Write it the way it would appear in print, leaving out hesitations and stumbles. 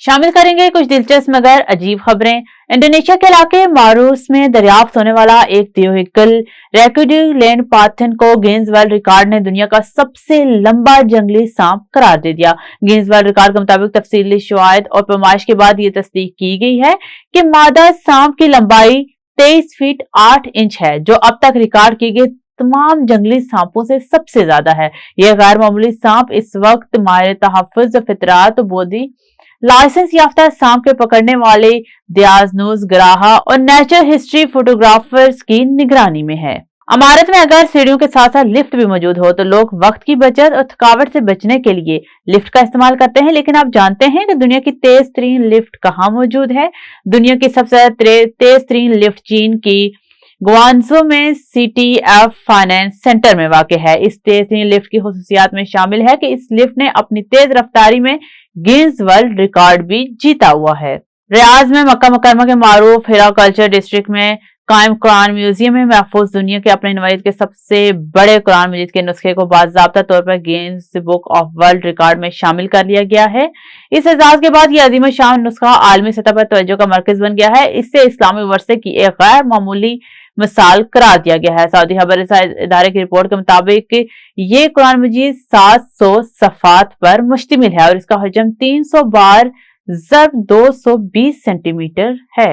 शामिल करेंगे कुछ दिलचस्प मगर अजीब खबरें। इंडोनेशिया के इलाके मारूस में दरियाफ्त होने वाला एक थियोहिकल रेक्यूड्यू लैंड पाथन को गिनीज वर्ल्ड रिकॉर्ड ने दुनिया का सबसे लंबा जंगली सांप करार दे दिया। गिनीज वर्ल्ड रिकॉर्ड के मुताबिक तफसीली शवाहिद और पैमाइश के बाद ये तस्दीक की गई है कि मादा सांप की लंबाई 23 फीट 8 इंच है, जो अब तक रिकॉर्ड की गई तमाम जंगली सांपों से सबसे ज्यादा है। यह गैर मामूली सांप इस वक्त माहिर तहफ्फुज़ फितरात बोदी लाइसेंस याफ्ता सांप के पकड़ने वाले दियाजनूस ग्राहा और नेचर हिस्ट्री फोटोग्राफर्स की निगरानी में है। इमारत में अगर सीढ़ियों के साथ साथ लिफ्ट भी मौजूद हो तो लोग वक्त की बचत और थकावट से बचने के लिए लिफ्ट का इस्तेमाल करते हैं, लेकिन आप जानते हैं कि दुनिया की तेज तरीन लिफ्ट कहाँ मौजूद है? दुनिया की सबसे तेज तरीन लिफ्ट चीन की ग्वांगझो में CTF फाइनेंस सेंटर में वाक़ है। इस तेज तरीन लिफ्ट की खुसूसियात में शामिल है कि इस लिफ्ट ने अपनी तेज रफ्तारी में गिनीज वर्ल्ड रिकॉर्ड भी जीता हुआ है। रियाज में मक्का मुकरमा के मारूफ हिरा कल्चर डिस्ट्रिक्ट में कायम कुरान म्यूजियम में महफूज दुनिया के अपने नवायत के सबसे बड़े कुरान मजीद के नुस्खे को बाज़ाब्ता तौर पर Guinness book of world record में शामिल कर लिया गया है। इस एजाज के बाद यह अजीम शान नुस्खा आलमी सतह पर तवज्जो का मरकज बन गया है। इससे इस्लामी वर्से की एक गैर मामूली मिसाल करार दिया गया है। सऊदी खबर इदारे की रिपोर्ट के मुताबिक ये कुरान मजीद 700 सफ़ात पर मुश्तमिल है और इसका हजम 300 बार ज़र्ब 220 सेंटीमीटर है।